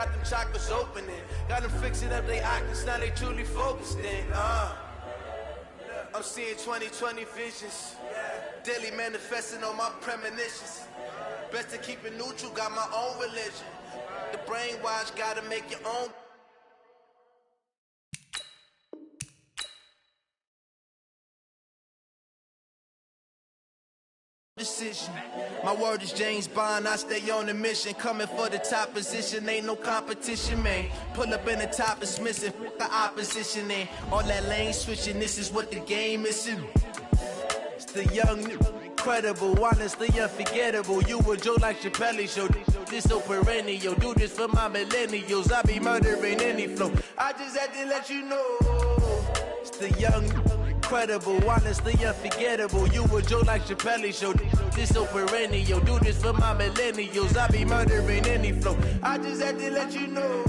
Got them chakras opening, got them fixing up they octaves, now they truly focused in. I'm seeing 2020 visions, daily manifesting on my premonitions. Best to keep it neutral, got my own religion. The brainwash, gotta make your own decision. My word is James Bond, I stay on the mission. Coming for the top position, ain't no competition, man. Pull up in the top, it's missing, the opposition, and all that lane switching, this is what the game is. It's the young, incredible, honestly unforgettable. You a Joe like Chappelle show, this so perennial. Do this for my millennials, I be murdering any flow. I just had to let you know, it's the young, incredible, honestly unforgettable. You a Joe like Chappelle show, this so perennial. Do this for my millennials, I be murdering any flow. I just had to let you know.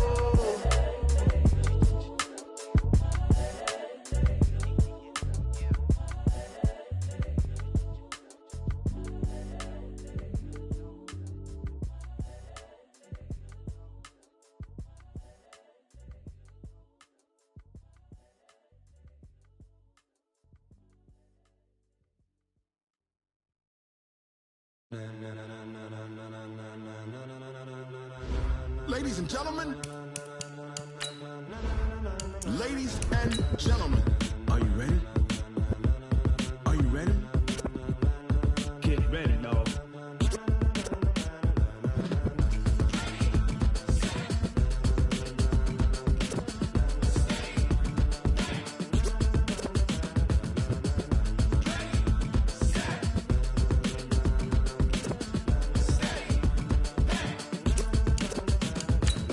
Ladies and gentlemen, are you ready? Are you ready? Get ready, dog.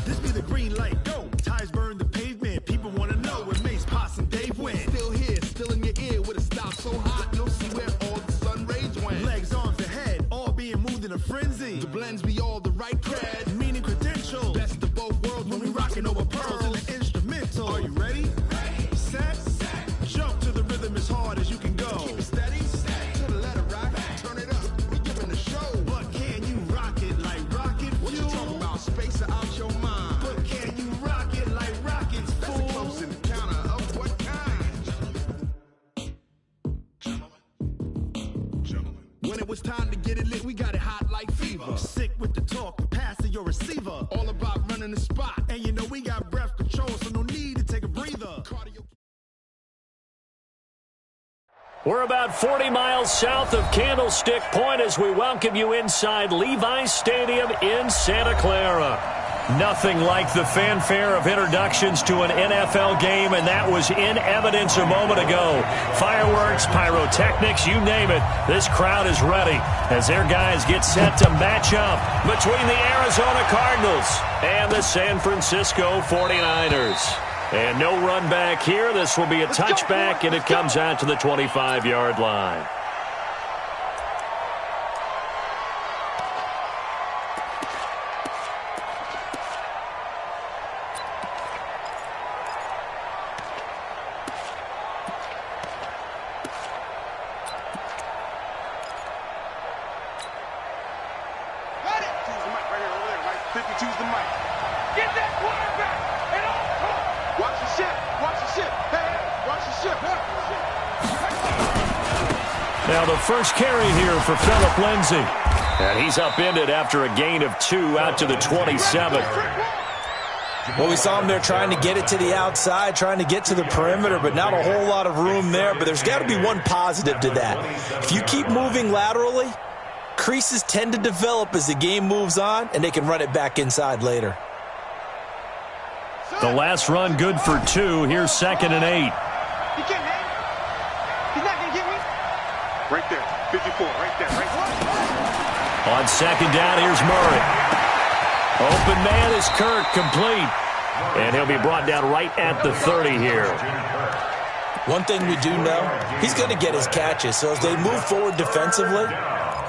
This be the green light, go. Tires burn the pavement. People wanna know where Mace, Posse, and Dave went. Still here, still in your ear with a stop so hot, you'll see where all the sun rays went. Legs, arms, and head, all being moved in a frenzy. The blends be all the right cred, meaning credentials. Best of both worlds when we rockin' over pearls in the instrumental. Are you ready? Set, jump to the rhythm as hard as you can go. Keep it steady, to the letter rock, turn it up, we giving the show. But can you rock it like rocket fuel? What you talking about, space or out your mind? But can you rock it like rockets, fool? That's a close encounter of what kind? Gentlemen. When it was time to get it lit, we got it hot like fever. Sick with the talk, pass to your receiver. All about running the spot, and you know we got breath control, so no need to take a breather. Cardio. We're about 40 miles south of Candlestick Point as we welcome you inside Levi's Stadium in Santa Clara. Nothing like the fanfare of introductions to an NFL game, and that was in evidence a moment ago. Fireworks, pyrotechnics, you name it. This crowd is ready as their guys get set to match up between the Arizona Cardinals and the San Francisco 49ers. And no run back here. This will be a touchback, and it comes out to the 25-yard line. Got it! Choose the mic right here, over there, right? 50, choose the mic. Get that quarterback! And all, watch the ship! Watch the ship! Hey, watch the ship! Now the first carry here for Phillip Lindsay. And he's upended after a gain of 2 out to the 27. Well, we saw him there trying to get it to the outside, trying to get to the perimeter, but not a whole lot of room there. But there's got to be one positive to that. If you keep moving laterally, creases tend to develop as the game moves on, and they can run it back inside later. The last run good for 2. Here's 2nd and 8. He can't hang. He's not going to get me. Right there. 54. Right there. Right there. On 2nd down, here's Murray. Open man is Kirk, complete. And he'll be brought down right at the 30 here. One thing we do know, he's going to get his catches. So as they move forward defensively,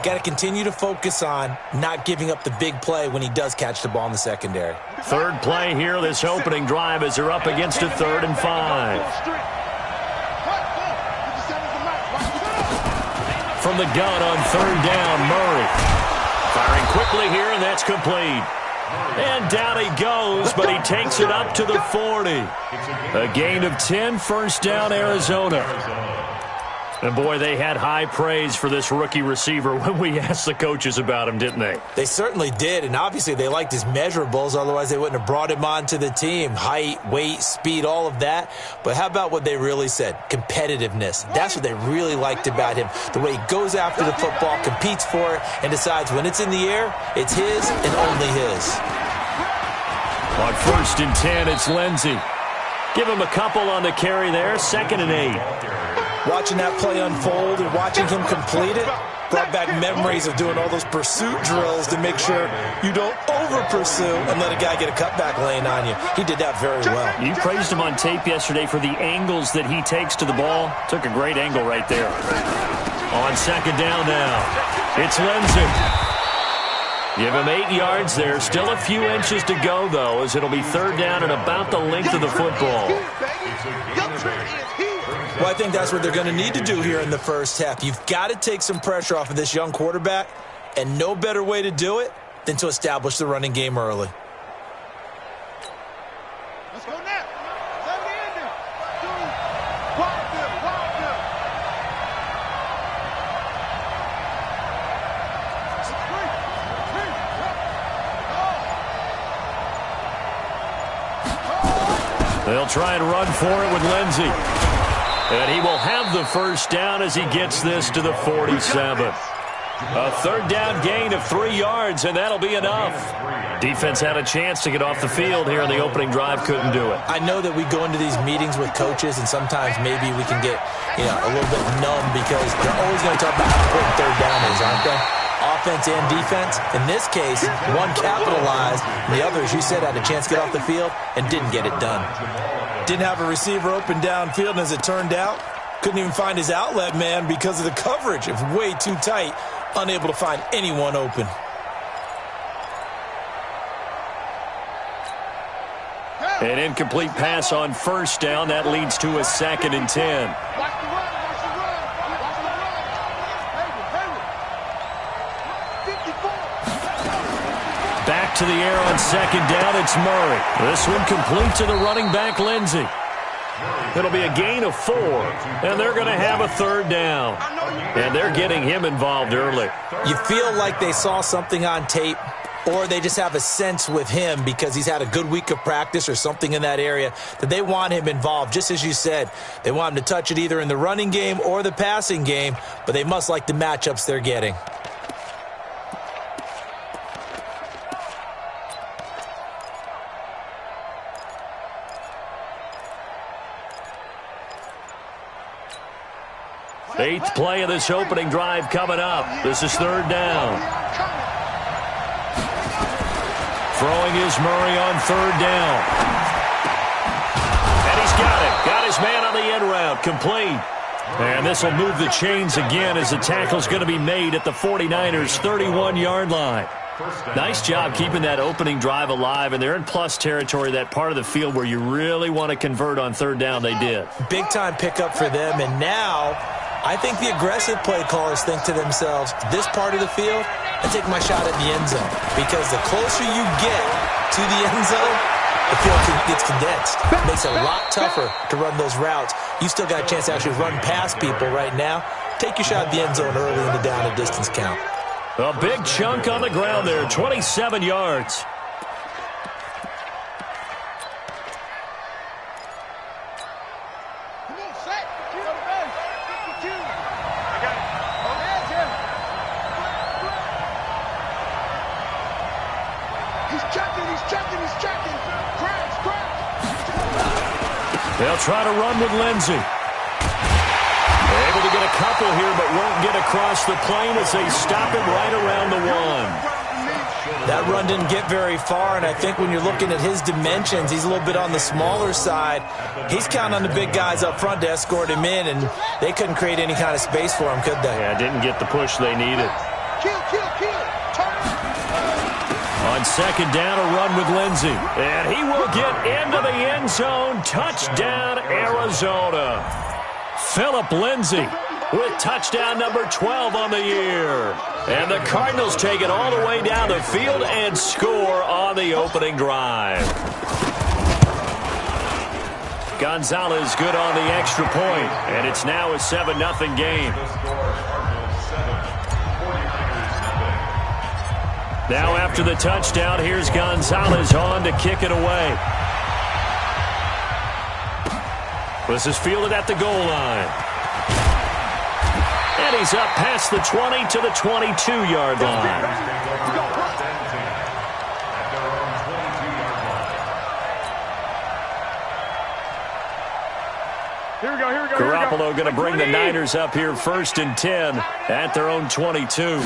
got to continue to focus on not giving up the big play when he does catch the ball in the secondary. Third play here, this opening drive as they're up against a 3rd and 5. From the gun on 3rd down, Murray. Firing quickly here, and that's complete. And down he goes, but he takes it up to the 40. A gain of 10, first down, Arizona. And, boy, they had high praise for this rookie receiver when we asked the coaches about him, didn't they? They certainly did, and obviously they liked his measurables. Otherwise, they wouldn't have brought him onto the team. Height, weight, speed, all of that. But how about what they really said? Competitiveness. That's what they really liked about him. The way he goes after the football, competes for it, and decides when it's in the air, it's his and only his. On 1st and 10, it's Lindsey. Give him a couple on the carry there, 2nd and 8. Watching that play unfold and watching him complete it brought back memories of doing all those pursuit drills to make sure you don't over-pursue and let a guy get a cutback lane on you. He did that very well. You praised him on tape yesterday for the angles that he takes to the ball. Took a great angle right there. On 2nd down now, it's Lindsey. Give him 8 yards there. Still a few inches to go, though, as it'll be 3rd down and about the length of the football. Well, I think that's what they're going to need to do here in the first half. You've got to take some pressure off of this young quarterback, and no better way to do it than to establish the running game early. Let's go now. Let it in there. Wild them. They'll try and run for it with Lindsey. And he will have the first down as he gets this to the 47. A 3rd down gain of 3 yards, and that'll be enough. Defense had a chance to get off the field here in the opening drive, couldn't do it. I know that we go into these meetings with coaches, and sometimes maybe we can get a little bit numb because they're always going to talk about how important 3rd down is, aren't they? Offense and defense. In this case, one capitalized, and the other, as you said, had a chance to get off the field and didn't get it done. Didn't have a receiver open downfield, and as it turned out, couldn't even find his outlet man because of the coverage. It was way too tight, unable to find anyone open. An incomplete pass on 1st down. That leads to a 2nd and 10. Back to the air on 2nd down, it's Murray. This one complete to the running back, Lindsey. It'll be a gain of 4, and they're going to have a 3rd down. And they're getting him involved early. You feel like they saw something on tape, or they just have a sense with him because he's had a good week of practice or something in that area that they want him involved. Just as you said, they want him to touch it either in the running game or the passing game, but they must like the matchups they're getting. Eighth play of this opening drive coming up. This is 3rd down. Throwing is Murray on 3rd down. And he's got it. Got his man on the end route. Complete. And this will move the chains again as the tackle's going to be made at the 49ers' 31-yard line. Nice job keeping that opening drive alive, and they're in plus territory, that part of the field where you really want to convert on 3rd down. They did. Big-time pickup for them, and now I think the aggressive play callers think to themselves, this part of the field, I take my shot at the end zone. Because the closer you get to the end zone, the field gets condensed. It makes it a lot tougher to run those routes. You still got a chance to actually run past people right now. Take your shot at the end zone early in the down and distance count. A big chunk on the ground there, 27 yards. They'll try to run with Lindsey. Able to get a couple here, but won't get across the plane as they stop him right around the 1. That run didn't get very far, and I think when you're looking at his dimensions, he's a little bit on the smaller side. He's counting on the big guys up front to escort him in, and they couldn't create any kind of space for him, could they? Yeah, didn't get the push they needed. Kill. On 2nd down, a run with Lindsey. And he will get into the end zone. Touchdown, Arizona. Phillip Lindsey with touchdown number 12 on the year. And the Cardinals take it all the way down the field and score on the opening drive. Gonzalez good on the extra point, and it's now a 7-0 game. Now after the touchdown, here's Gonzalez on to kick it away. This is fielded at the goal line. And he's up past the 20 to the 22-yard line. Here we go. Garoppolo going to bring the Niners up here 1st and 10 at their own 22.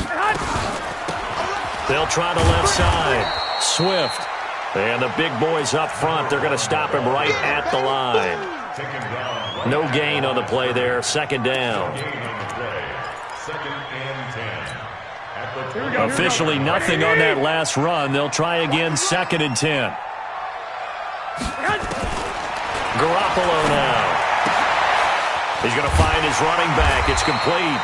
They'll try the left side. Swift. And the big boys up front, they're going to stop him right at the line. No gain on the play there. 2nd down. Officially nothing on that last run. They'll try again 2nd and 10. Garoppolo now. He's going to find his running back. It's complete.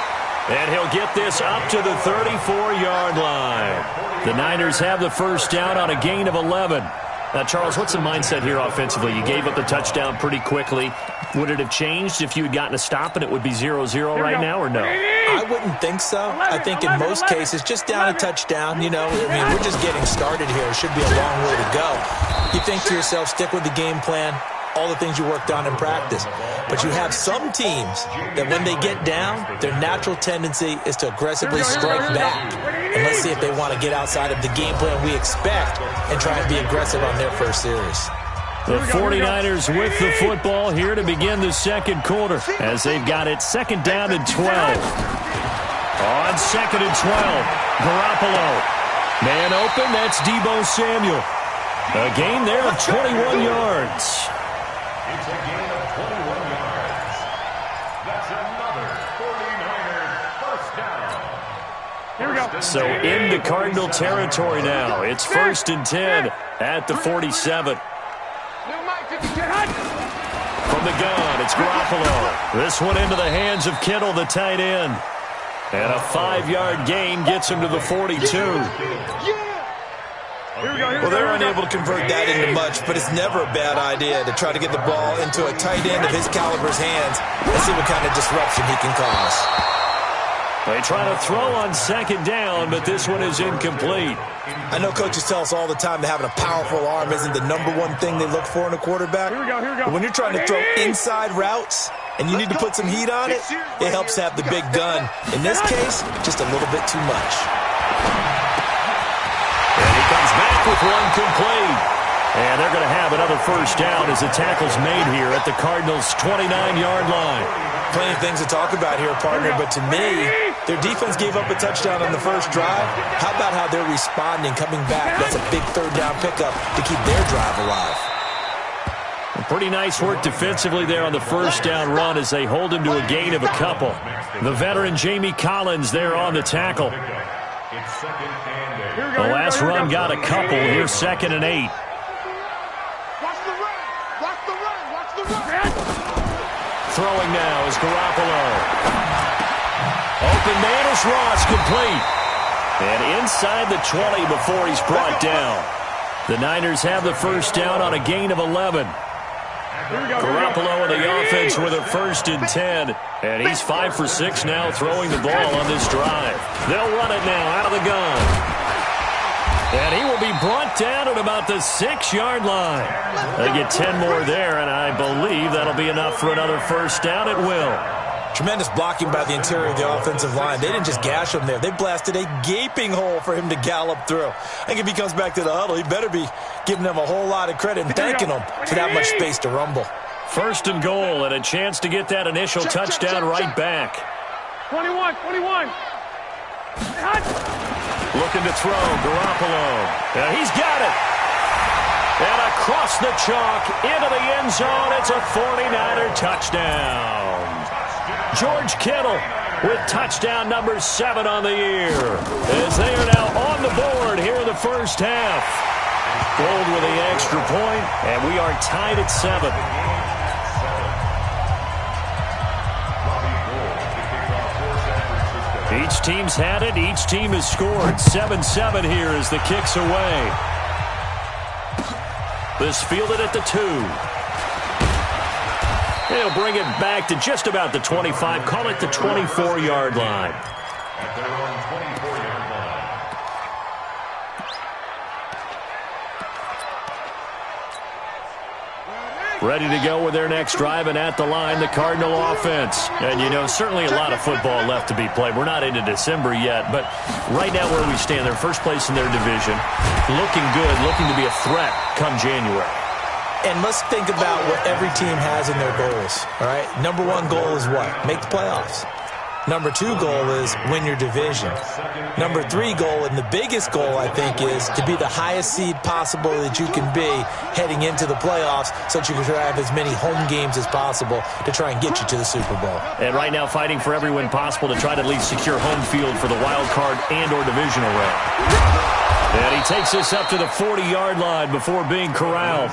And he'll get this up to the 34-yard line. The Niners have the first down on a gain of 11. Now, Charles, what's the mindset here offensively? You gave up the touchdown pretty quickly. Would it have changed if you had gotten a stop and it would be 0-0 right now, or no? I wouldn't think so. I think in most cases, just down a touchdown, you know, I mean, we're just getting started here. It should be a long way to go. You think to yourself, stick with the game plan, all the things you worked on in practice. But you have some teams that when they get down, their natural tendency is to aggressively strike back. And let's see if they want to get outside of the game plan we expect and try and be aggressive on their first series. The 49ers with the football here to begin the second quarter as they've got it 2nd down and 12. On 2nd and 12, Garoppolo. Man open, that's Deebo Samuel. A gain there of 21 yards. It's a gain of 21 yards. That's another 49ers first down. So into Cardinal territory now. It's 1st and 10 at the 47. From the gun, it's Garoppolo. This one into the hands of Kittle, the tight end. And a 5-yard gain gets him to the 42. Well, they're unable to convert that into much, but it's never a bad idea to try to get the ball into a tight end of his caliber's hands and see what kind of disruption he can cause. They try to throw on 2nd down, but this one is incomplete. I know coaches tell us all the time that having a powerful arm isn't the #1 thing they look for in a quarterback. But when you're trying to throw inside routes and you need to put some heat on it, it helps to have the big gun. In this case, just a little bit too much. And he comes back with one complete. And they're going to have another first down as the tackle's made here at the Cardinals' 29-yard line. Plenty of things to talk about here, partner, but to me, their defense gave up a touchdown on the first drive. How about how they're responding, coming back? That's a big 3rd down pickup to keep their drive alive. Pretty nice work defensively there on the first down run as they hold him to a gain of a couple. The veteran Jamie Collins there on the tackle. The last run got a couple. Here's 2nd and 8. Throwing now is Garoppolo. Open man is Ross, complete. And inside the 20 before he's brought down. The Niners have the first down on a gain of 11. Garoppolo and the offense with a 1st and 10. And he's 5 for 6 now throwing the ball on this drive. They'll run it now out of the gun. And he will be brought down at about the 6-yard line. They get 10 more there, and I believe that'll be enough for another first down. It will. Tremendous blocking by the interior of the offensive line. They didn't just gash him there. They blasted a gaping hole for him to gallop through. I think if he comes back to the huddle, he better be giving them a whole lot of credit and thanking them for that much space to rumble. 1st and goal, and a chance to get that initial touchdown right back. 21. Looking to throw, Garoppolo. And he's got it. And across the chalk into the end zone, it's a 49er touchdown. George Kittle with touchdown number 7 on the year. As they are now on the board here in the first half. Gold with the extra point, and we are tied at 7. Each team's had it. Each team has scored. 7-7 here as the kick's away. This fielded at the 2. They'll bring it back to just about the 25. Call it the 24-yard line. At their own 24-yard line. Ready to go with their next drive, and at the line, the Cardinal offense. And, you know, certainly a lot of football left to be played. We're not into December yet, but right now where we stand, they're first place in their division, looking good, looking to be a threat come January. And let's think about what every team has in their goals, all right? Number 1 goal is what? Make the playoffs. Number 2 goal is win your division. Number 3 goal, and the biggest goal, I think, is to be the highest seed possible that you can be heading into the playoffs so that you can have as many home games as possible to try and get you to the Super Bowl. And right now fighting for every win possible to try to at least secure home field for the wild card and or divisional round. And he takes us up to the 40-yard line before being corralled.